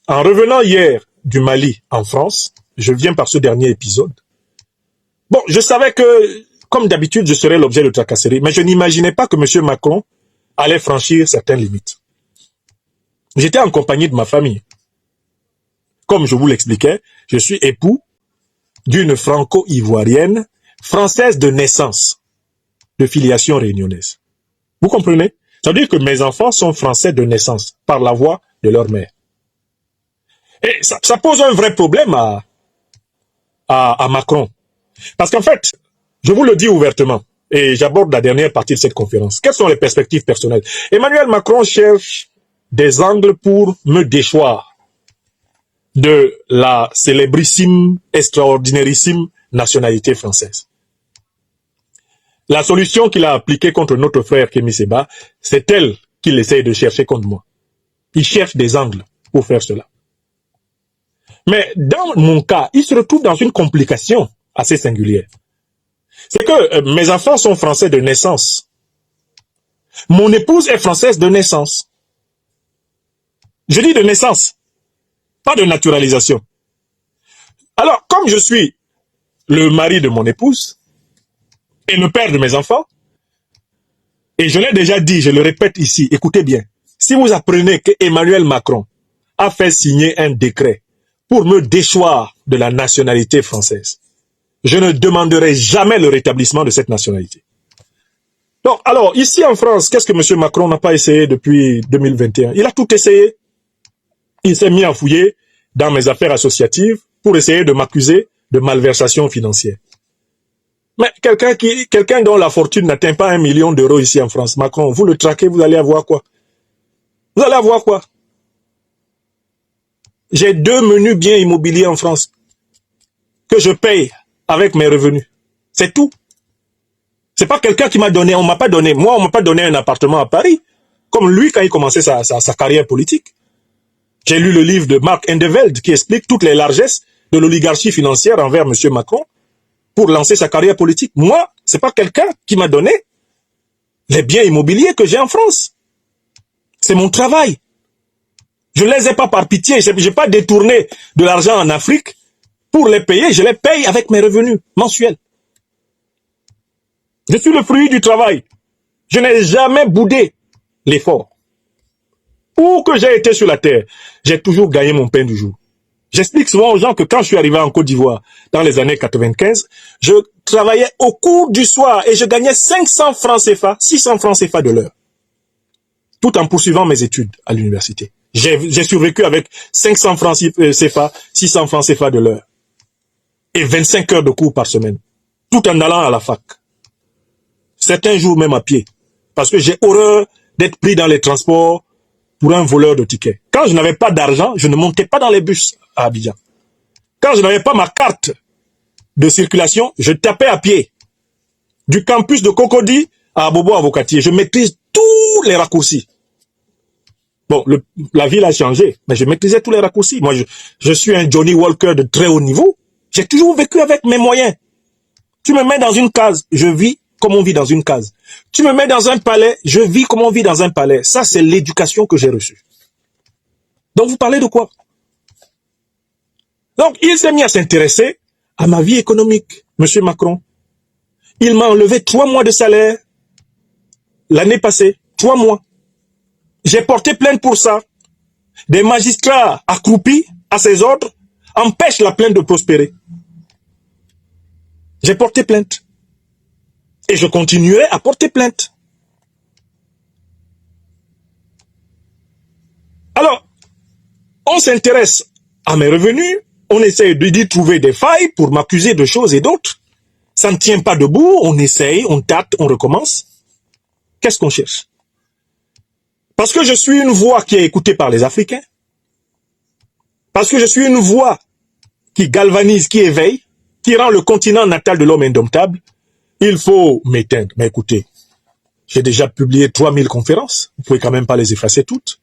En revenant hier du Mali en France, je viens par ce dernier épisode. Bon, je savais que, comme d'habitude, je serais l'objet de tracasserie, mais je n'imaginais pas que M. Macron allait franchir certaines limites. J'étais en compagnie de ma famille. Comme je vous l'expliquais, je suis époux d'une franco-ivoirienne, française de naissance, de filiation réunionnaise. Vous comprenez? Ça veut dire que mes enfants sont français de naissance, par la voix de leur mère. Et ça pose un vrai problème à Macron. Parce qu'en fait, je vous le dis ouvertement, et j'aborde la dernière partie de cette conférence. Quelles sont les perspectives personnelles? Emmanuel Macron cherche des angles pour me déchoir de la célébrissime, extraordinairissime nationalité française. La solution qu'il a appliquée contre notre frère Kémy Séba, c'est elle qu'il essaye de chercher contre moi. Il cherche des angles pour faire cela. Mais dans mon cas, il se retrouve dans une complication assez singulière. C'est que mes enfants sont français de naissance. Mon épouse est française de naissance. Je dis de naissance, pas de naturalisation. Alors, comme je suis le mari de mon épouse et le père de mes enfants, et je l'ai déjà dit, je le répète ici, écoutez bien, si vous apprenez que Emmanuel Macron a fait signer un décret pour me déchoir de la nationalité française, je ne demanderai jamais le rétablissement de cette nationalité. Donc, alors, ici en France, qu'est-ce que M. Macron n'a pas essayé depuis 2021? Il a tout essayé. Il s'est mis à fouiller dans mes affaires associatives pour essayer de m'accuser de malversation financière. Mais quelqu'un dont la fortune n'atteint pas 1 million d'euros ici en France, Macron, vous le traquez, vous allez avoir quoi? Vous allez avoir quoi? J'ai 2 menus biens immobiliers en France que je paye avec mes revenus. C'est tout. C'est pas quelqu'un qui m'a donné, on m'a pas donné. Moi, on m'a pas donné un appartement à Paris, comme lui quand il commençait sa carrière politique. J'ai lu le livre de Marc Endeveld qui explique toutes les largesses de l'oligarchie financière envers M. Macron pour lancer sa carrière politique. Moi, c'est pas quelqu'un qui m'a donné les biens immobiliers que j'ai en France. C'est mon travail. Je ne les ai pas par pitié. Je n'ai pas détourné de l'argent en Afrique pour les payer. Je les paye avec mes revenus mensuels. Je suis le fruit du travail. Je n'ai jamais boudé l'effort. Où que j'ai été sur la terre, j'ai toujours gagné mon pain du jour. J'explique souvent aux gens que quand je suis arrivé en Côte d'Ivoire dans les années 95, je travaillais au cours du soir et je gagnais 500 francs CFA, 600 francs CFA de l'heure, tout en poursuivant mes études à l'université. J'ai survécu avec 500 francs CFA, 600 francs CFA de l'heure et 25 heures de cours par semaine, tout en allant à la fac. Certains jours même à pied, parce que j'ai horreur d'être pris dans les transports pour un voleur de tickets. Quand je n'avais pas d'argent, je ne montais pas dans les bus à Abidjan. Quand je n'avais pas ma carte de circulation, je tapais à pied. Du campus de Cocody à Abobo Avocatier. Je maîtrise tous les raccourcis. Bon, la ville a changé, mais je maîtrisais tous les raccourcis. Moi, je suis un Johnny Walker de très haut niveau. J'ai toujours vécu avec mes moyens. Tu me mets dans une case, je vis comme on vit dans une case. Tu me mets dans un palais, je vis comme on vit dans un palais. Ça, c'est l'éducation que j'ai reçue. Donc, vous parlez de quoi? Donc, il s'est mis à s'intéresser à ma vie économique, M. Macron. Il m'a enlevé 3 mois de salaire l'année passée. 3 mois. J'ai porté plainte pour ça. Des magistrats accroupis à ses ordres empêchent la plainte de prospérer. J'ai porté plainte. Et je continuerai à porter plainte. Alors, on s'intéresse à mes revenus, on essaye d'y trouver des failles pour m'accuser de choses et d'autres. Ça ne tient pas debout, on essaye, on tâte, on recommence. Qu'est-ce qu'on cherche? Parce que je suis une voix qui est écoutée par les Africains. Parce que je suis une voix qui galvanise, qui éveille, qui rend le continent natal de l'homme indomptable. Il faut m'éteindre. Mais écoutez, j'ai déjà publié 3000 conférences. Vous pouvez quand même pas les effacer toutes.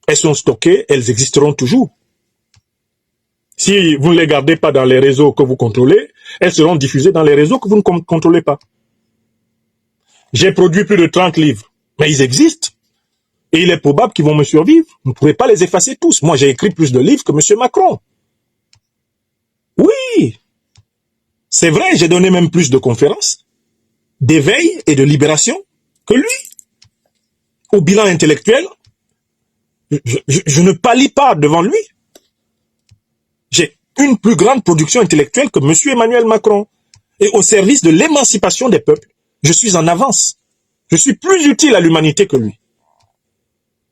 Elles sont stockées, elles existeront toujours. Si vous ne les gardez pas dans les réseaux que vous contrôlez, elles seront diffusées dans les réseaux que vous ne contrôlez pas. J'ai produit plus de 30 livres, mais ils existent. Et il est probable qu'ils vont me survivre. Vous ne pourrez pas les effacer tous. Moi, j'ai écrit plus de livres que M. Macron. Oui, c'est vrai, j'ai donné même plus de conférences, d'éveil et de libération que lui. Au bilan intellectuel, je ne pâlis pas devant lui. J'ai une plus grande production intellectuelle que M. Emmanuel Macron. Et au service de l'émancipation des peuples, je suis en avance. Je suis plus utile à l'humanité que lui.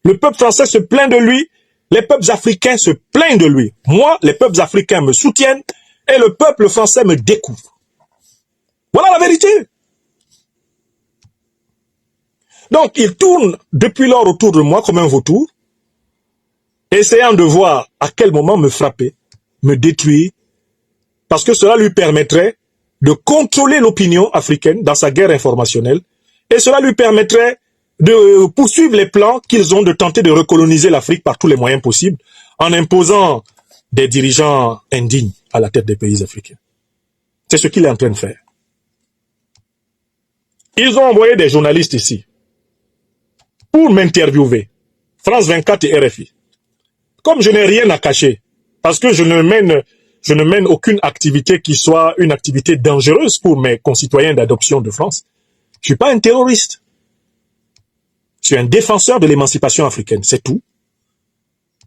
Le peuple français se plaint de lui, les peuples africains se plaignent de lui. Moi, les peuples africains me soutiennent et le peuple français me découvre. Voilà la vérité. Donc, il tourne depuis lors autour de moi comme un vautour, essayant de voir à quel moment me frapper, me détruire, parce que cela lui permettrait de contrôler l'opinion africaine dans sa guerre informationnelle, et cela lui permettrait de poursuivre les plans qu'ils ont de tenter de recoloniser l'Afrique par tous les moyens possibles, en imposant des dirigeants indignes à la tête des pays africains. C'est ce qu'il est en train de faire. Ils ont envoyé des journalistes ici pour m'interviewer, France 24 et RFI. Comme je n'ai rien à cacher, parce que je ne mène aucune activité qui soit une activité dangereuse pour mes concitoyens d'adoption de France, je ne suis pas un terroriste. Je suis un défenseur de l'émancipation africaine, c'est tout.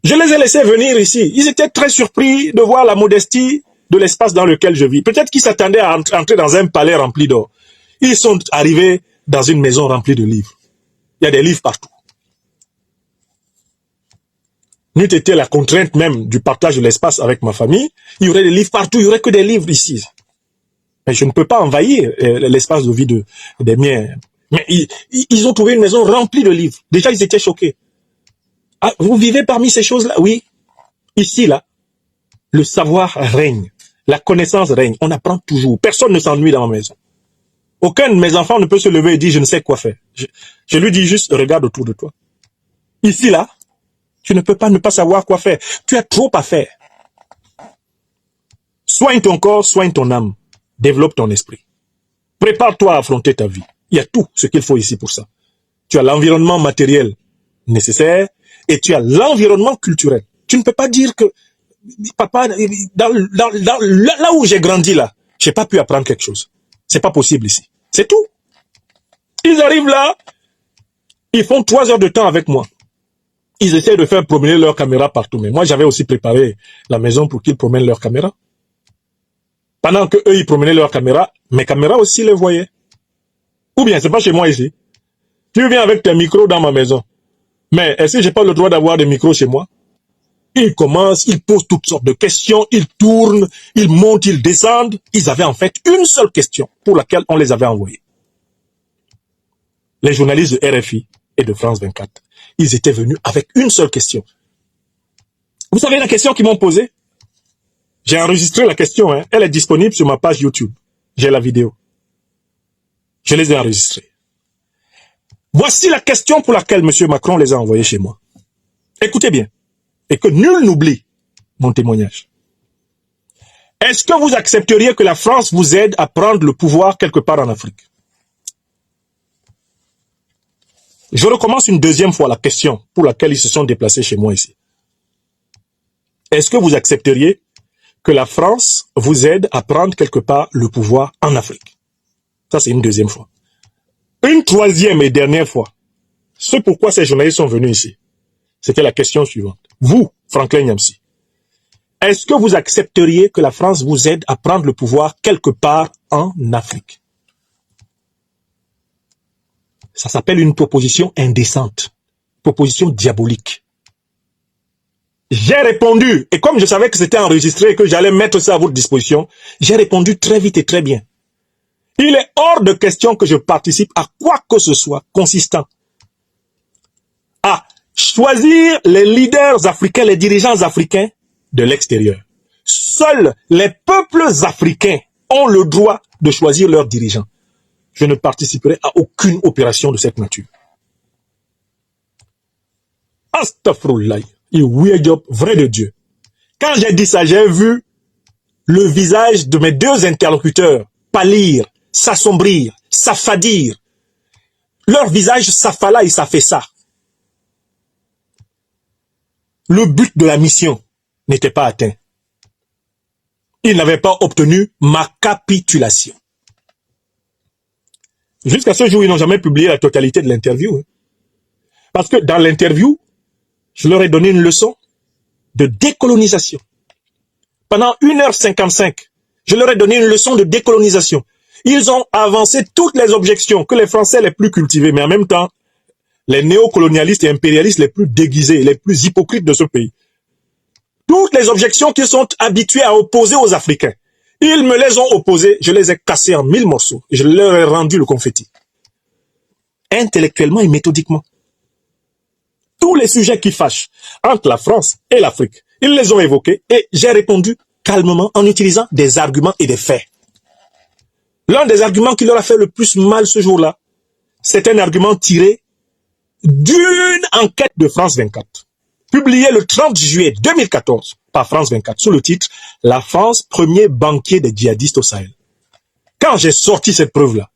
Je les ai laissés venir ici. Ils étaient très surpris de voir la modestie de l'espace dans lequel je vis. Peut-être qu'ils s'attendaient à entrer dans un palais rempli d'or. Ils sont arrivés dans une maison remplie de livres. Il y a des livres partout. N'eût été la contrainte même du partage de l'espace avec ma famille, il y aurait des livres partout, il n'y aurait que des livres ici. Mais je ne peux pas envahir l'espace de vie des miens. Mais ils ont trouvé une maison remplie de livres. Déjà, ils étaient choqués. Ah, vous vivez parmi ces choses-là? Oui. Ici, là, le savoir règne. La connaissance règne. On apprend toujours. Personne ne s'ennuie dans ma maison. Aucun de mes enfants ne peut se lever et dire, je ne sais quoi faire. Je lui dis juste, regarde autour de toi. Ici, là, tu ne peux pas ne pas savoir quoi faire. Tu as trop à faire. Soigne ton corps, soigne ton âme. Développe ton esprit. Prépare-toi à affronter ta vie. Il y a tout ce qu'il faut ici pour ça. Tu as l'environnement matériel nécessaire et tu as l'environnement culturel. Tu ne peux pas dire que, papa, là où j'ai grandi là, j'ai pas pu apprendre quelque chose. C'est pas possible ici. C'est tout. Ils arrivent là, ils font 3 heures de temps avec moi. Ils essaient de faire promener leur caméra partout. Mais moi, j'avais aussi préparé la maison pour qu'ils promènent leur caméra. Pendant que eux, ils promenaient leur caméra, mes caméras aussi les voyaient. Ou bien, c'est pas chez moi ici. Tu viens avec tes micros dans ma maison. Mais est-ce que j'ai pas le droit d'avoir des micros chez moi? Ils commencent, ils posent toutes sortes de questions, ils tournent, ils montent, ils descendent. Ils avaient en fait une seule question pour laquelle on les avait envoyés. Les journalistes de RFI et de France 24, ils étaient venus avec une seule question. Vous savez la question qu'ils m'ont posée? J'ai enregistré la question, hein. Elle est disponible sur ma page YouTube. J'ai la vidéo. Je les ai enregistrés. Voici la question pour laquelle M. Macron les a envoyés chez moi. Écoutez bien, et que nul n'oublie mon témoignage. Est-ce que vous accepteriez que la France vous aide à prendre le pouvoir quelque part en Afrique? Je recommence une deuxième fois la question pour laquelle ils se sont déplacés chez moi ici. Est-ce que vous accepteriez que la France vous aide à prendre quelque part le pouvoir en Afrique? Ça, c'est une deuxième fois. Une troisième et dernière fois, ce pourquoi ces journalistes sont venus ici, c'était la question suivante. Vous, Franklin Nyamsi, est-ce que vous accepteriez que la France vous aide à prendre le pouvoir quelque part en Afrique? Ça s'appelle une proposition indécente, proposition diabolique. J'ai répondu, et comme je savais que c'était enregistré et que j'allais mettre ça à votre disposition, j'ai répondu très vite et très bien. Il est hors de question que je participe à quoi que ce soit consistant à choisir les leaders africains, les dirigeants africains de l'extérieur. Seuls les peuples africains ont le droit de choisir leurs dirigeants. Je ne participerai à aucune opération de cette nature. Astaghfirullah, job vrai de Dieu. Quand j'ai dit ça, j'ai vu le visage de mes deux interlocuteurs pâlir, s'assombrir, s'affadir. Leur visage s'affala et ça fait ça. le but de la mission n'était pas atteint. Ils n'avaient pas obtenu ma capitulation. Jusqu'à ce jour, ils n'ont jamais publié la totalité de l'interview. Parce que dans l'interview, je leur ai donné une leçon de décolonisation. Pendant 1h55, je leur ai donné une leçon de décolonisation. Ils ont avancé toutes les objections que les Français les plus cultivés, mais en même temps, les néocolonialistes et impérialistes les plus déguisés, les plus hypocrites de ce pays. Toutes les objections qu'ils sont habitués à opposer aux Africains. Ils me les ont opposées, je les ai cassées en 1000 morceaux et je leur ai rendu le confetti. Intellectuellement et méthodiquement. Tous les sujets qui fâchent entre la France et l'Afrique, ils les ont évoqués et j'ai répondu calmement en utilisant des arguments et des faits. L'un des arguments qui leur a fait le plus mal ce jour-là, c'est un argument tiré d'une enquête de France 24, publiée le 30 juillet 2014 par France 24, sous le titre « La France, premier banquier des djihadistes au Sahel ». Quand j'ai sorti cette preuve-là,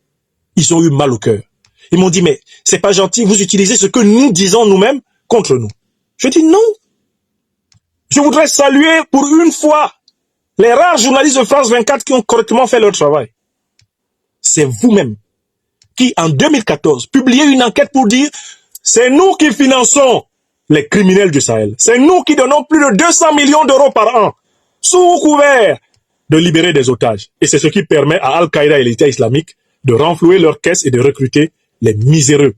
ils ont eu mal au cœur. Ils m'ont dit « Mais c'est pas gentil, vous utilisez ce que nous disons nous-mêmes contre nous. » Je dis non. Je voudrais saluer pour une fois les rares journalistes de France 24 qui ont correctement fait leur travail. C'est vous-même qui, en 2014, publiez une enquête pour dire « C'est nous qui finançons les criminels du Sahel. C'est nous qui donnons plus de 200 millions d'euros par an, sous couvert de libérer des otages. » Et c'est ce qui permet à Al-Qaïda et l'État islamique de renflouer leurs caisses et de recruter les miséreux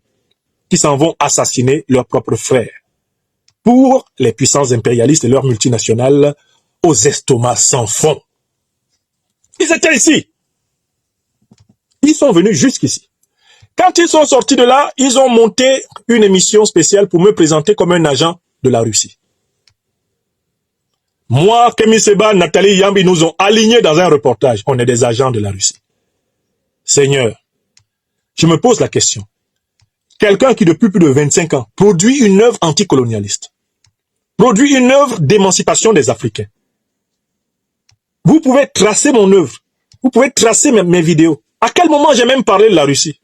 qui s'en vont assassiner leurs propres frères. Pour les puissances impérialistes et leurs multinationales aux estomacs sans fond. Ils étaient ici. Ils sont venus jusqu'ici. Quand ils sont sortis de là, ils ont monté une émission spéciale pour me présenter comme un agent de la Russie. Moi, Kémy Séba, Nathalie Yambi nous ont alignés dans un reportage. On est des agents de la Russie. Seigneur, je me pose la question. Quelqu'un qui depuis plus de 25 ans produit une œuvre anticolonialiste, produit une œuvre d'émancipation des Africains. Vous pouvez tracer mon œuvre. Vous pouvez tracer mes vidéos. À quel moment j'ai même parlé de la Russie?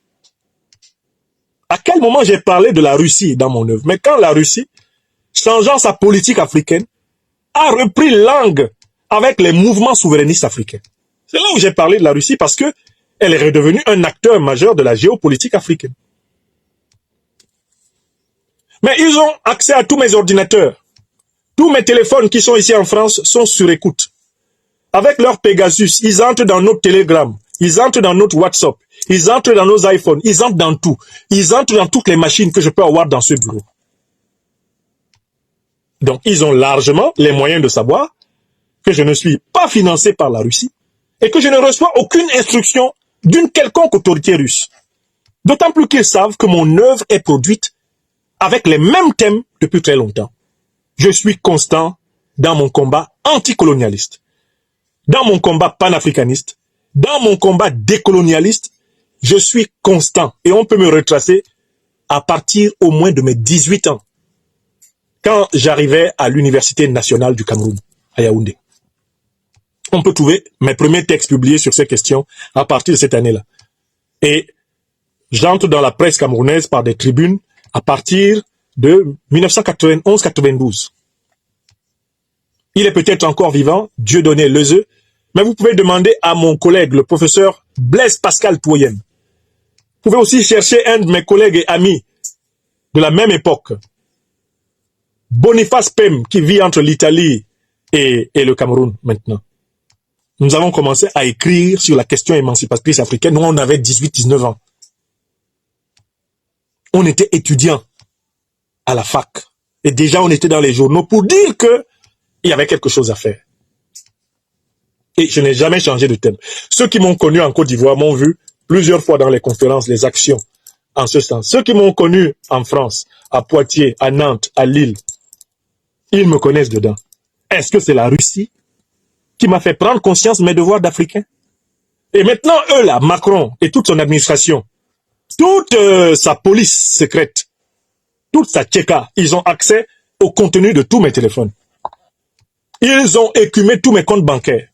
À quel moment j'ai parlé de la Russie dans mon œuvre? Mais quand la Russie, changeant sa politique africaine, a repris langue avec les mouvements souverainistes africains. C'est là où j'ai parlé de la Russie parce que elle est redevenue un acteur majeur de la géopolitique africaine. Mais ils ont accès à tous mes ordinateurs. Tous mes téléphones qui sont ici en France sont sur écoute. Avec leur Pegasus, ils entrent dans notre Telegram, ils entrent dans notre WhatsApp, ils entrent dans nos iPhones, ils entrent dans tout. Ils entrent dans toutes les machines que je peux avoir dans ce bureau. Donc, ils ont largement les moyens de savoir que je ne suis pas financé par la Russie et que je ne reçois aucune instruction d'une quelconque autorité russe. D'autant plus qu'ils savent que mon œuvre est produite avec les mêmes thèmes depuis très longtemps. Je suis constant dans mon combat anticolonialiste, dans mon combat panafricaniste, dans mon combat décolonialiste. Je suis constant et on peut me retracer à partir au moins de mes 18 ans, quand j'arrivais à l'Université nationale du Cameroun, à Yaoundé. On peut trouver mes premiers textes publiés sur ces questions à partir de cette année-là. Et j'entre dans la presse camerounaise par des tribunes à partir de 1991-92. Il est peut-être encore vivant, Dieudonné Lezeux, mais vous pouvez demander à mon collègue, le professeur Blaise Pascal Touoyem. Vous pouvez aussi chercher un de mes collègues et amis de la même époque, Boniface Pem, qui vit entre l'Italie et le Cameroun maintenant. Nous avons commencé à écrire sur la question émancipatrice africaine. Nous, on avait 18-19 ans. On était étudiants à la fac. Et déjà, on était dans les journaux pour dire que il y avait quelque chose à faire. Et je n'ai jamais changé de thème. Ceux qui m'ont connu en Côte d'Ivoire m'ont vu plusieurs fois dans les conférences, les actions en ce sens. Ceux qui m'ont connu en France, à Poitiers, à Nantes, à Lille, ils me connaissent dedans. Est-ce que c'est la Russie qui m'a fait prendre conscience de mes devoirs d'Africain? Et maintenant, eux là, Macron et toute son administration, toute sa police secrète, toute sa tchéka, ils ont accès au contenu de tous mes téléphones. Ils ont écumé tous mes comptes bancaires.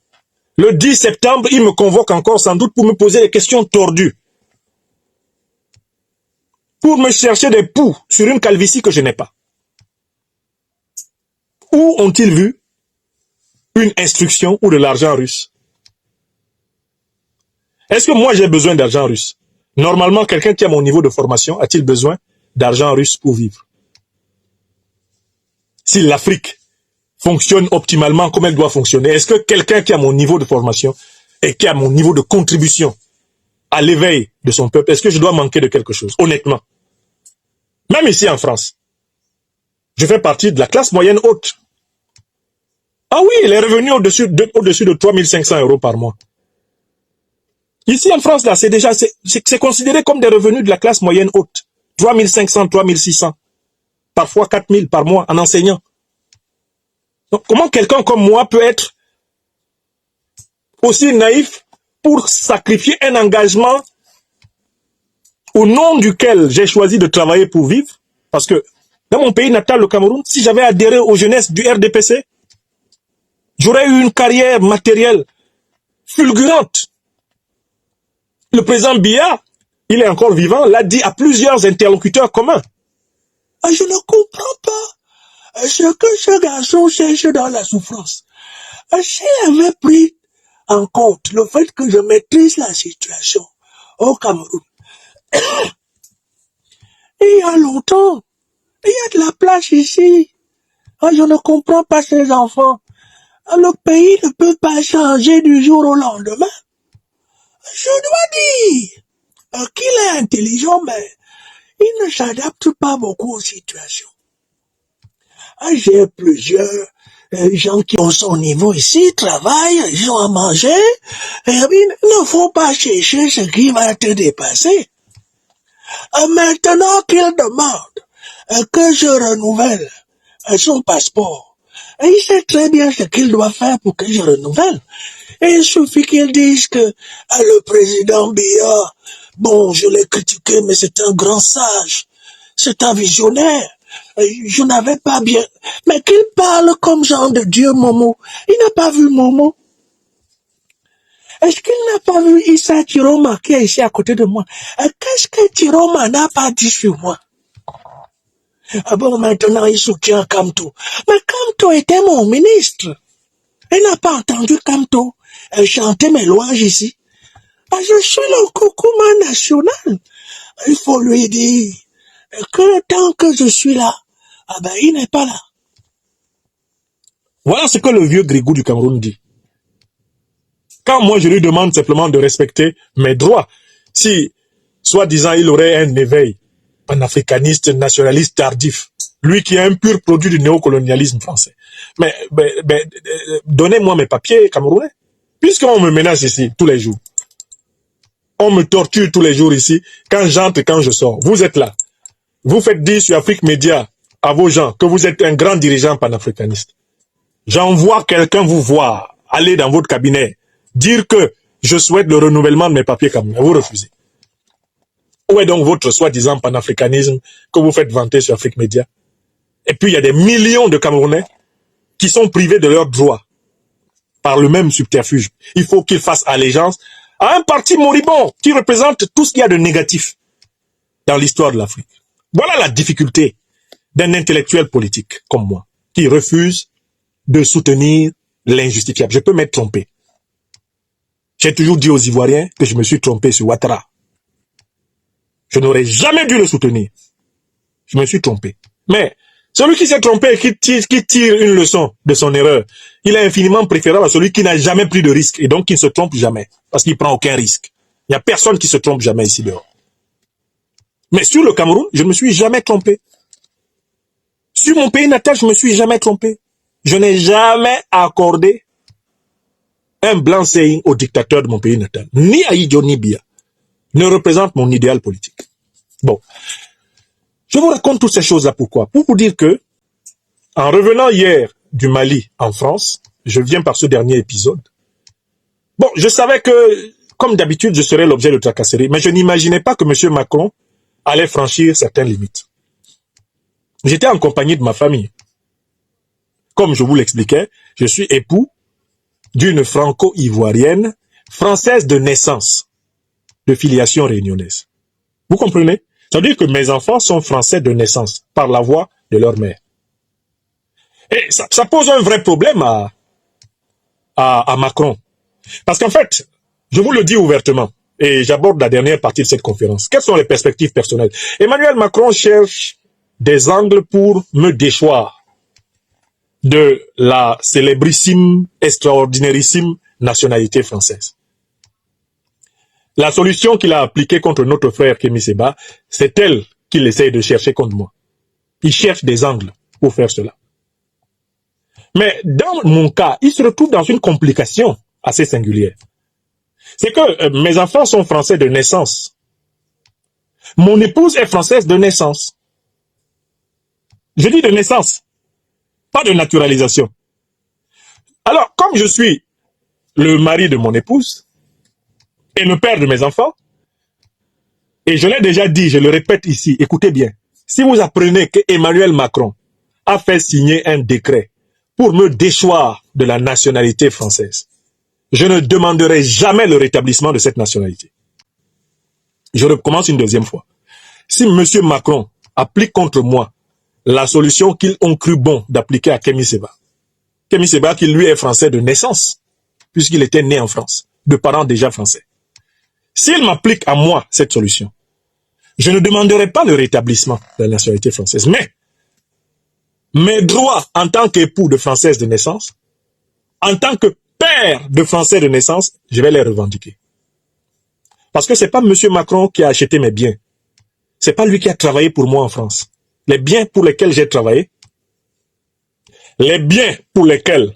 Le 10 septembre, ils me convoquent encore sans doute pour me poser des questions tordues. Pour me chercher des poux sur une calvitie que je n'ai pas. Où ont-ils vu une instruction ou de l'argent russe? Est-ce que moi j'ai besoin d'argent russe? Normalement, quelqu'un qui a mon niveau de formation a-t-il besoin d'argent russe pour vivre? Si l'Afrique fonctionne optimalement comme elle doit fonctionner, est-ce que quelqu'un qui a mon niveau de formation et qui a mon niveau de contribution à l'éveil de son peuple, est-ce que je dois manquer de quelque chose? Honnêtement. Même ici en France, je fais partie de la classe moyenne haute. Ah oui, les revenus au-dessus de 3500 € par mois. Ici en France, là, c'est considéré comme des revenus de la classe moyenne haute. 3500, 3600. Parfois 4000 par mois en enseignant. Donc, comment quelqu'un comme moi peut être aussi naïf pour sacrifier un engagement au nom duquel j'ai choisi de travailler pour vivre? Parce que dans mon pays natal, le Cameroun, si j'avais adhéré aux jeunesses du RDPC, j'aurais eu une carrière matérielle fulgurante. Le président Biya, il est encore vivant, l'a dit à plusieurs interlocuteurs communs. Ah, je ne comprends pas ce que ce garçon cherche dans la souffrance. S'il avait pris en compte le fait que je maîtrise la situation au Cameroun, il y a longtemps, il y a de la place ici. Ah, je ne comprends pas ces enfants. Ah, le pays ne peut pas changer du jour au lendemain. Je dois dire qu'il est intelligent, mais il ne s'adapte pas beaucoup aux situations. Ah, j'ai plusieurs gens qui ont son niveau ici, travaillent, ils ont à manger, et il ne faut pas chercher ce qui va te dépasser. Maintenant qu'il demande que je renouvelle son passeport, il sait très bien ce qu'il doit faire pour que je renouvelle. Et il suffit qu'il dise que le président Biya, bon, je l'ai critiqué, mais c'est un grand sage, c'est un visionnaire. Je n'avais pas bien... Mais qu'il parle comme genre de Dieu Momo. Il n'a pas vu Momo. Est-ce qu'il n'a pas vu Issa Chiroma qui est ici à côté de moi? Qu'est-ce que Chiroma n'a pas dit sur moi? Ah bon, maintenant il soutient Kamto. Mais Kamto était mon ministre. Il n'a pas entendu Kamto chanter mes louanges ici. Ah, je suis le coucouman national. Il faut lui dire que tant que je suis là, ah ben il n'est pas là. Voilà ce que le vieux Grigou du Cameroun dit. Quand moi je lui demande simplement de respecter mes droits, si, soi-disant, il aurait un éveil panafricaniste, nationaliste tardif, lui qui est un pur produit du néocolonialisme français, mais donnez-moi mes papiers camerounais, puisqu'on me menace ici tous les jours. On me torture tous les jours ici, quand j'entre et quand je sors. Vous êtes là. Vous faites dire sur Afrique Média à vos gens que vous êtes un grand dirigeant panafricaniste. J'envoie quelqu'un vous voir, aller dans votre cabinet, dire que je souhaite le renouvellement de mes papiers camerounais. Vous refusez. Où est donc votre soi-disant panafricanisme que vous faites vanter sur Afrique Média? Et puis il y a des millions de Camerounais qui sont privés de leurs droits par le même subterfuge. Il faut qu'ils fassent allégeance à un parti moribond qui représente tout ce qu'il y a de négatif dans l'histoire de l'Afrique. Voilà la difficulté d'un intellectuel politique comme moi, qui refuse de soutenir l'injustifiable. Je peux m'être trompé. J'ai toujours dit aux Ivoiriens que je me suis trompé sur Ouattara. Je n'aurais jamais dû le soutenir. Je me suis trompé. Mais celui qui s'est trompé et qui tire une leçon de son erreur, il est infiniment préférable à celui qui n'a jamais pris de risque et donc qui ne se trompe jamais, parce qu'il ne prend aucun risque. Il n'y a personne qui se trompe jamais ici dehors. Mais sur le Cameroun, je ne me suis jamais trompé. Sur mon pays natal, je ne me suis jamais trompé. Je n'ai jamais accordé un blanc-seing au dictateur de mon pays natal, ni à Idjoni Biya, ne représente mon idéal politique. Bon, je vous raconte toutes ces choses-là pourquoi? Pour vous dire que, en revenant hier du Mali en France, je viens par ce dernier épisode. Bon, je savais que, comme d'habitude, je serais l'objet de tracasseries, mais je n'imaginais pas que M. Macron allait franchir certaines limites. J'étais en compagnie de ma famille. Comme je vous l'expliquais, je suis époux d'une franco-ivoirienne, française de naissance, de filiation réunionnaise. Vous comprenez? Ça veut dire que mes enfants sont français de naissance, par la voix de leur mère. Et ça pose un vrai problème à Macron. Parce qu'en fait, je vous le dis ouvertement, et j'aborde la dernière partie de cette conférence. Quelles sont les perspectives personnelles? Emmanuel Macron cherche des angles pour me déchoir de la célébrissime, extraordinairissime nationalité française. La solution qu'il a appliquée contre notre frère Kémy Séba, c'est elle qu'il essaye de chercher contre moi. Il cherche des angles pour faire cela. Mais dans mon cas, il se retrouve dans une complication assez singulière. C'est que mes enfants sont français de naissance. Mon épouse est française de naissance. Je dis de naissance, pas de naturalisation. Alors, comme je suis le mari de mon épouse et le père de mes enfants, et je l'ai déjà dit, je le répète ici, écoutez bien, si vous apprenez que Emmanuel Macron a fait signer un décret pour me déchoir de la nationalité française, je ne demanderai jamais le rétablissement de cette nationalité. Je recommence une deuxième fois. Si M. Macron applique contre moi la solution qu'ils ont cru bon d'appliquer à Kémy Séba qui lui est français de naissance, puisqu'il était né en France, de parents déjà français. S'il m'applique à moi cette solution, je ne demanderai pas le rétablissement de la nationalité française, mais mes droits en tant qu'époux de française de naissance, en tant que père de français de naissance, je vais les revendiquer. Parce que c'est pas M. Macron qui a acheté mes biens. C'est pas lui qui a travaillé pour moi en France. Les biens pour lesquels j'ai travaillé, les biens pour lesquels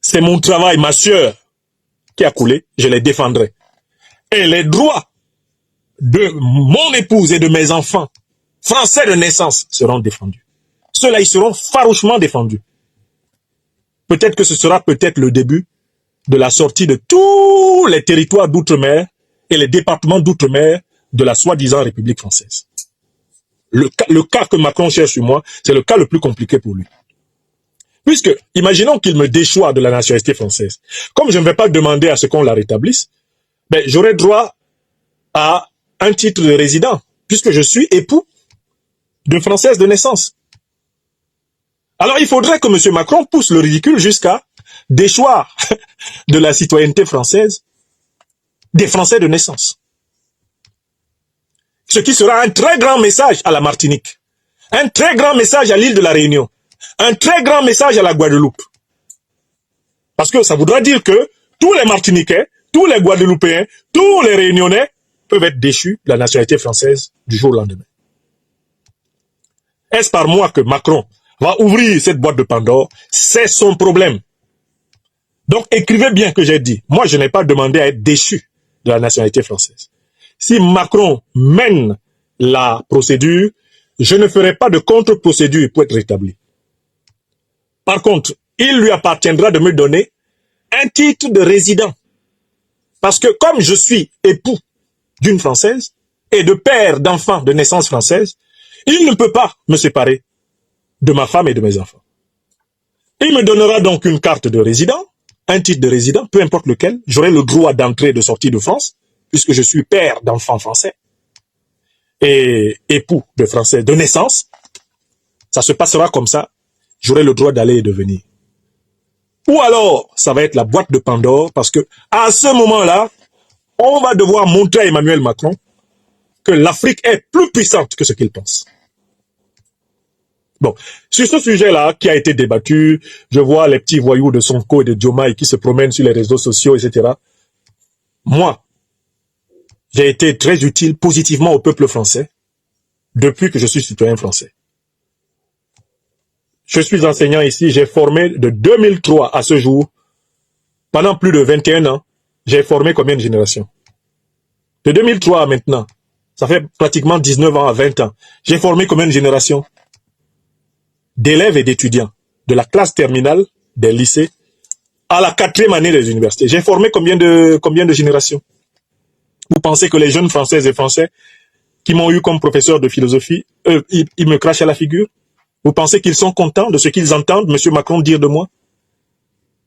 c'est mon travail, ma sueur qui a coulé, je les défendrai. Et les droits de mon épouse et de mes enfants, français de naissance, seront défendus. Ceux-là, ils seront farouchement défendus. Peut-être que ce sera peut-être le début de la sortie de tous les territoires d'outre-mer et les départements d'outre-mer de la soi-disant République française. Le cas que Macron cherche sur moi, c'est le cas le plus compliqué pour lui. Puisque, imaginons qu'il me déchoit de la nationalité française. Comme je ne vais pas demander à ce qu'on la rétablisse, ben, j'aurai droit à un titre de résident, puisque je suis époux de française de naissance. Alors, il faudrait que M. Macron pousse le ridicule jusqu'à déchoir de la citoyenneté française des Français de naissance. Ce qui sera un très grand message à la Martinique, un très grand message à l'île de la Réunion, un très grand message à la Guadeloupe. Parce que ça voudra dire que tous les Martiniquais, tous les Guadeloupéens, tous les Réunionnais peuvent être déchus de la nationalité française du jour au lendemain. Est-ce par moi que Macron va ouvrir cette boîte de Pandore? C'est son problème. Donc écrivez bien que j'ai dit. Moi, je n'ai pas demandé à être déchu de la nationalité française. Si Macron mène la procédure, je ne ferai pas de contre-procédure pour être rétabli. Par contre, il lui appartiendra de me donner un titre de résident. Parce que comme je suis époux d'une Française et de père d'enfants de naissance française, il ne peut pas me séparer de ma femme et de mes enfants. Il me donnera donc une carte de résident, un titre de résident, peu importe lequel. J'aurai le droit d'entrée et de sortie de France, puisque je suis père d'enfants français et époux de Français de naissance. Ça se passera comme ça. J'aurai le droit d'aller et de venir. Ou alors, ça va être la boîte de Pandore, parce que à ce moment-là, on va devoir montrer à Emmanuel Macron que l'Afrique est plus puissante que ce qu'il pense. Bon, sur ce sujet-là qui a été débattu, je vois les petits voyous de Sonko et de Diomaye qui se promènent sur les réseaux sociaux, etc. Moi, j'ai été très utile positivement au peuple français depuis que je suis citoyen français. Je suis enseignant ici, j'ai formé de 2003 à ce jour, pendant plus de 21 ans, j'ai formé combien de générations? De 2003 à maintenant, ça fait pratiquement 19 ans à 20 ans, j'ai formé combien de générations? D'élèves et d'étudiants, de la classe terminale des lycées à la 4e année des universités. J'ai formé combien de générations? Vous pensez que les jeunes Françaises et Français qui m'ont eu comme professeur de philosophie, ils me crachent à la figure? Vous pensez qu'ils sont contents de ce qu'ils entendent M. Macron dire de moi?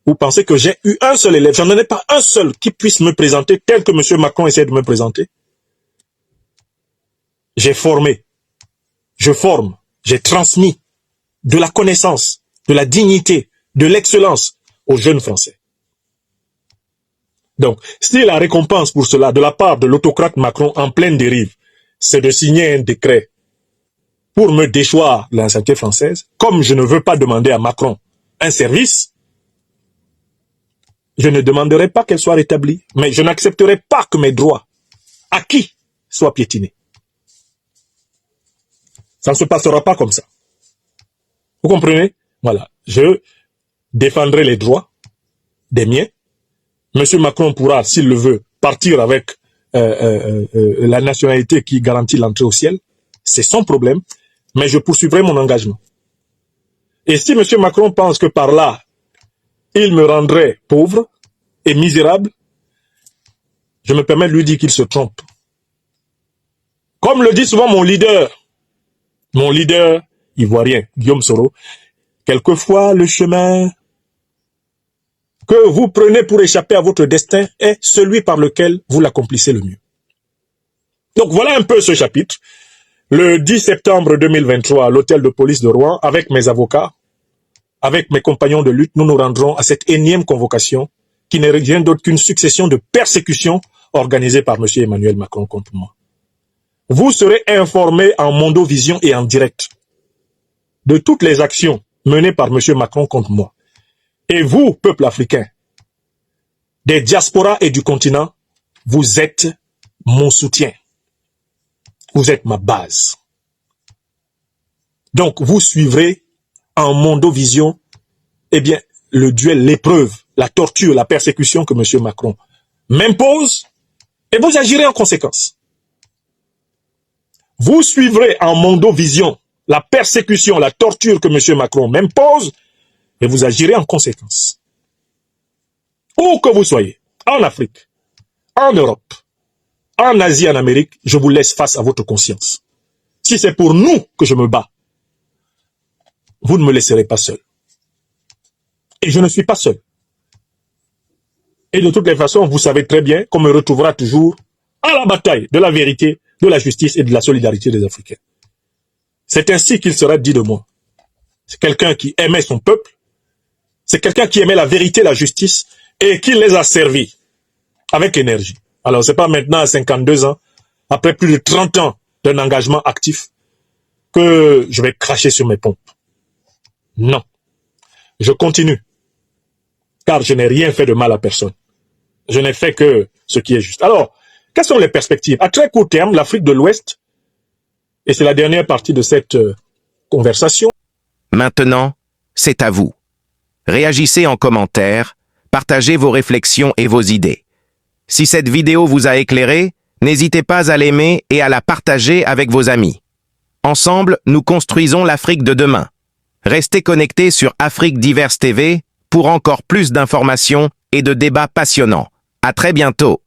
Vous pensez que j'ai eu un seul élève? J'en ai pas un seul qui puisse me présenter tel que M. Macron essaie de me présenter. J'ai formé, je forme, j'ai transmis de la connaissance de la dignité, de l'excellence aux jeunes Français. Donc, si la récompense pour cela, de la part de l'autocrate Macron en pleine dérive, c'est de signer un décret pour me déchoir de la nationalité française, comme je ne veux pas demander à Macron un service, je ne demanderai pas qu'elle soit rétablie, mais je n'accepterai pas que mes droits acquis soient piétinés. Ça ne se passera pas comme ça. Vous comprenez? Voilà. Je défendrai les droits des miens. Monsieur Macron pourra, s'il le veut, partir avec la nationalité qui garantit l'entrée au ciel. C'est son problème, mais je poursuivrai mon engagement. Et si monsieur Macron pense que par là, il me rendrait pauvre et misérable, je me permets de lui dire qu'il se trompe. Comme le dit souvent mon leader ivoirien, Guillaume Soro, quelquefois le chemin que vous prenez pour échapper à votre destin est celui par lequel vous l'accomplissez le mieux. Donc voilà un peu ce chapitre. Le 10 septembre 2023, à l'hôtel de police de Rouen, avec mes avocats, avec mes compagnons de lutte, nous nous rendrons à cette énième convocation qui n'est rien d'autre qu'une succession de persécutions organisées par M. Emmanuel Macron contre moi. Vous serez informés en mondovision et en direct de toutes les actions menées par M. Macron contre moi. Et vous, peuple africain, des diasporas et du continent, vous êtes mon soutien. Vous êtes ma base. Donc, vous suivrez en mondovision, eh bien, le duel, l'épreuve, la torture, la persécution que M. Macron m'impose, et vous agirez en conséquence. Vous suivrez en mondovision la persécution, la torture que M. Macron m'impose, et vous agirez en conséquence. Où que vous soyez, en Afrique, en Europe, en Asie, en Amérique, je vous laisse face à votre conscience. Si c'est pour nous que je me bats, vous ne me laisserez pas seul. Et je ne suis pas seul. Et de toutes les façons, vous savez très bien qu'on me retrouvera toujours à la bataille de la vérité, de la justice et de la solidarité des Africains. C'est ainsi qu'il sera dit de moi. C'est quelqu'un qui aimait son peuple, c'est quelqu'un qui aimait la vérité, la justice, et qui les a servis avec énergie. Alors, c'est pas maintenant à 52 ans, après plus de 30 ans d'un engagement actif, que je vais cracher sur mes pompes. Non. Je continue. Car je n'ai rien fait de mal à personne. Je n'ai fait que ce qui est juste. Alors, quelles sont les perspectives? À très court terme, l'Afrique de l'Ouest, et c'est la dernière partie de cette conversation. Maintenant, c'est à vous. Réagissez en commentaire, partagez vos réflexions et vos idées. Si cette vidéo vous a éclairé, n'hésitez pas à l'aimer et à la partager avec vos amis. Ensemble, nous construisons l'Afrique de demain. Restez connectés sur Afrique Diverse TV pour encore plus d'informations et de débats passionnants. À très bientôt.